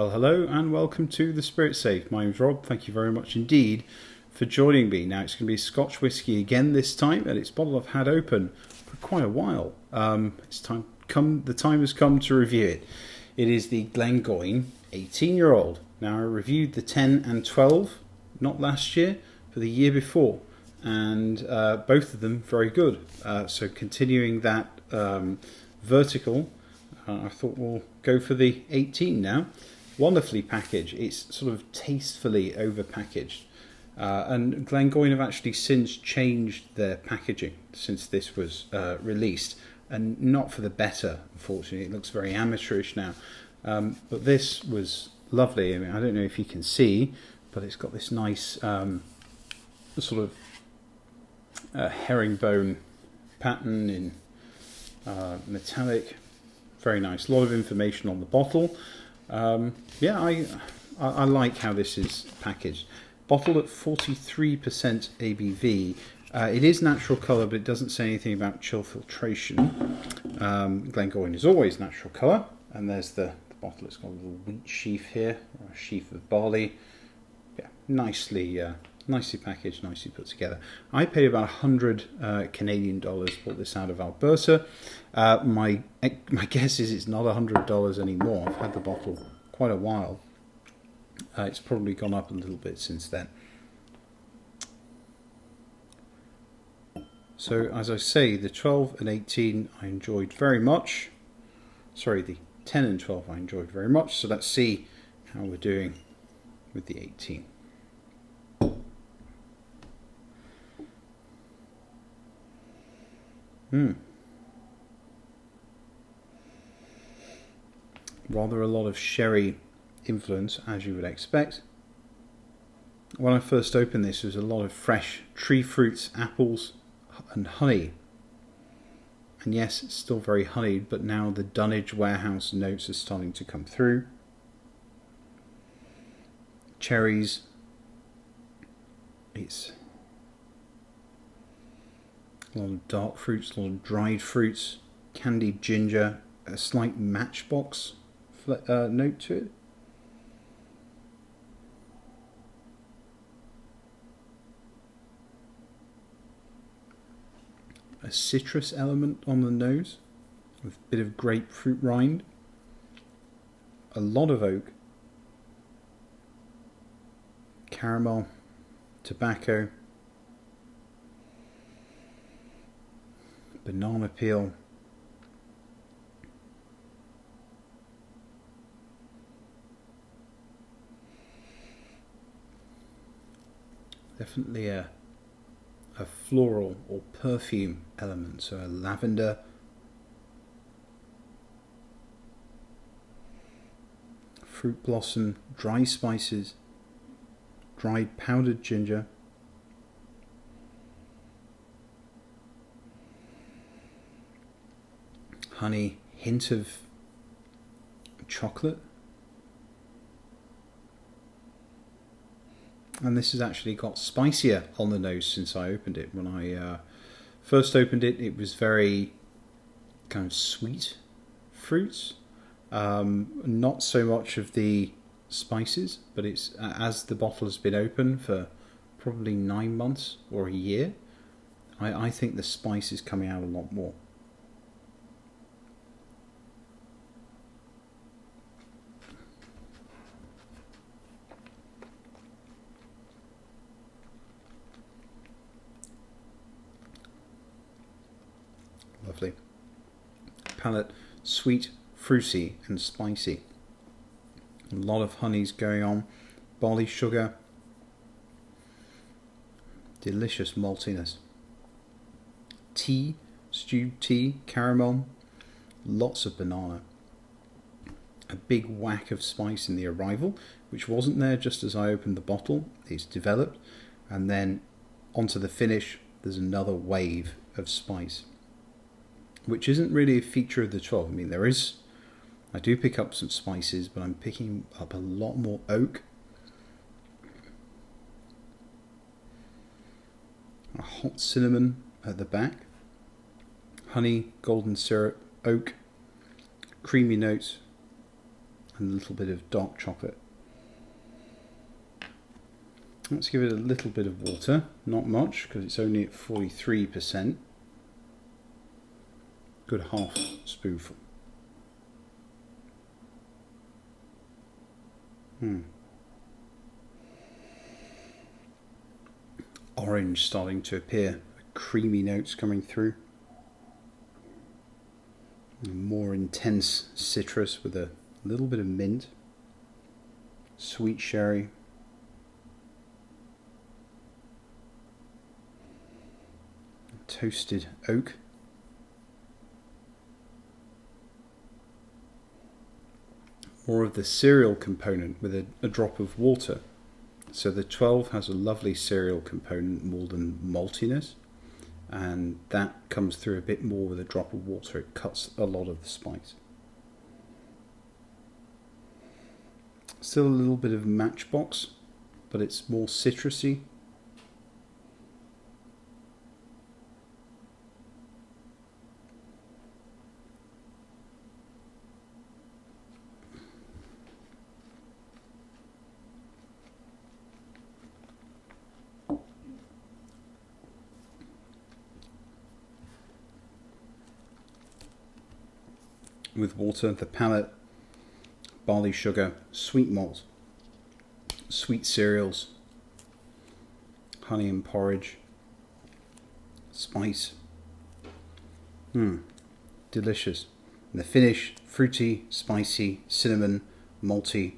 Well, hello and welcome to the Spirit Safe. My name's Rob. Thank you very much indeed for joining me. Now it's going to be Scotch whisky again this time, and it's a bottle I've had open for quite a while. The time has come to review it. It is the Glengoyne 18-year-old. Now I reviewed the 10 and 12, not last year, for the year before, and both of them very good. So continuing that vertical, I thought we'll go for the 18 now. Wonderfully packaged. It's sort of tastefully over packaged. And Glengoyne have actually since changed their packaging since this was released, and not for the better, unfortunately. It looks very amateurish now. But this was lovely. I mean, I don't know if you can see, but it's got this nice sort of herringbone pattern in metallic. Very nice. A lot of information on the bottle. I like how this is packaged. Bottled at 43% ABV. It is natural colour, but it doesn't say anything about chill filtration. Glengoyne is always natural colour. And there's the bottle. It's got a little wheat sheaf here, or a sheaf of barley. Yeah, nicely packaged, nicely put together. I paid about 100 Canadian dollars, bought this out of Alberta. My guess is it's not $100 anymore. I've had the bottle quite a while. It's probably gone up a little bit since then. So as I say, the 12 and 18 I enjoyed very much. Sorry, the 10 and 12 I enjoyed very much. So let's see how we're doing with the 18. Rather a lot of sherry influence, as you would expect. When I first opened this, there was a lot of fresh tree fruits, apples and honey. And yes, it's still very honeyed, but now the Dunnage warehouse notes are starting to come through. Cherries. It's a lot of dark fruits, a lot of dried fruits, candied ginger, a slight matchbox note to it. A citrus element on the nose with a bit of grapefruit rind. A lot of oak, caramel, tobacco, banana peel, definitely a floral or perfume element, so a lavender, fruit blossom, dry spices, dried powdered ginger, honey, hint of chocolate. And this has actually got spicier on the nose since I opened it. When I first opened it, it was very kind of sweet fruits. Not so much of the spices, but it's as the bottle has been open for probably 9 months or a year, I think the spice is coming out a lot more. Lovely. Palate sweet, fruity and spicy. A lot of honeys going on. Barley sugar. Delicious maltiness. Tea, stewed tea, caramel. Lots of banana. A big whack of spice in the arrival, which wasn't there just as I opened the bottle. It's developed. And then onto the finish, there's another wave of spice, which isn't really a feature of the 12. I mean, I do pick up some spices, but I'm picking up a lot more oak. A hot cinnamon at the back. Honey, golden syrup, oak, creamy notes, and a little bit of dark chocolate. Let's give it a little bit of water, not much because it's only at 43%. Good half spoonful. Orange starting to appear, creamy notes coming through. More intense citrus with a little bit of mint. Sweet sherry. Toasted oak. More of the cereal component with a drop of water. So the 12 has a lovely cereal component more than maltiness, and that comes through a bit more with a drop of water. It cuts a lot of the spice. Still a little bit of Matchbox, but it's more citrusy. With water, the palate, barley sugar, sweet malt, sweet cereals, honey and porridge, spice. Delicious. And the finish, fruity, spicy, cinnamon, malty.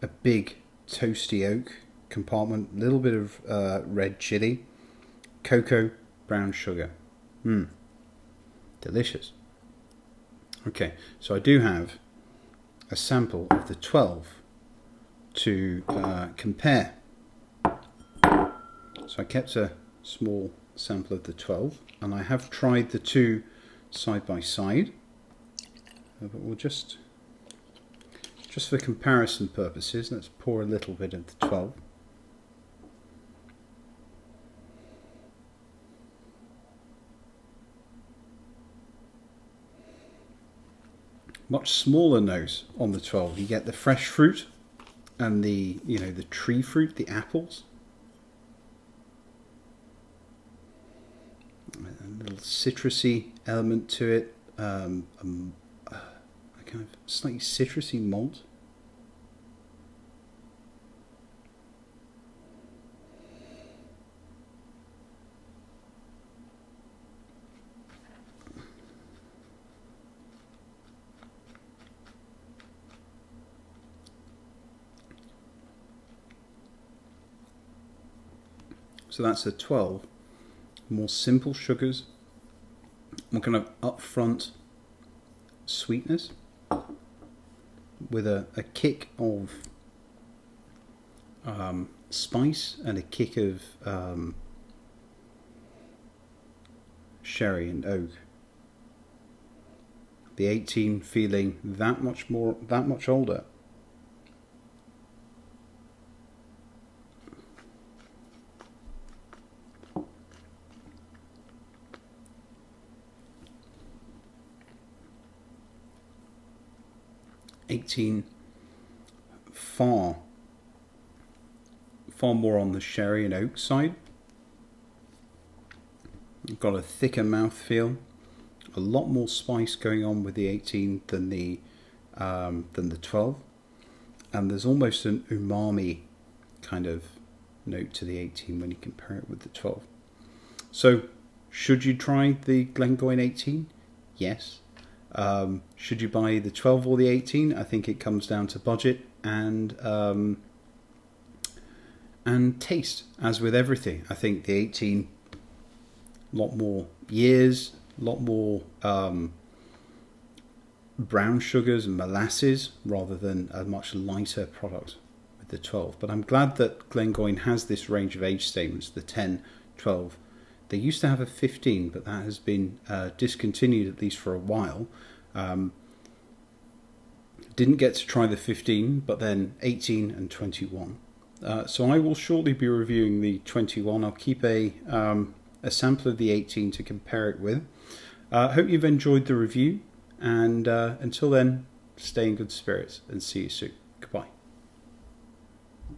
A big toasty oak compartment, a little bit of red chili, cocoa, brown sugar. Delicious. Okay, so I do have a sample of the 12 to compare. So I kept a small sample of the 12, and I have tried the two side by side, but we'll just for comparison purposes, let's pour a little bit of the 12. Much smaller nose on the 12. You get the fresh fruit and the tree fruit, the apples. A little citrusy element to it. A kind of slightly citrusy malt. So that's a 12. More simple sugars, more kind of upfront sweetness, with a kick of spice and a kick of sherry and oak. The 18 feeling that much older. Far more on the sherry and oak side. You've got a thicker mouthfeel, a lot more spice going on with the 18 than the 12, and there's almost an umami kind of note to the 18 when you compare it with the 12. So, should you try the Glengoyne 18? Yes. Should you buy the 12 or the 18? I think it comes down to budget and taste, as with everything. I think the 18, a lot more years, a lot more brown sugars and molasses rather than a much lighter product with the 12. But I'm glad that Glengoyne has this range of age statements, the 10, 12. They used to have a 15, but that has been discontinued at least for a while. Didn't get to try the 15, but then 18 and 21. So I will shortly be reviewing the 21. I'll keep a sample of the 18 to compare it with. Hope you've enjoyed the review, and until then, stay in good spirits, and see you soon. Goodbye.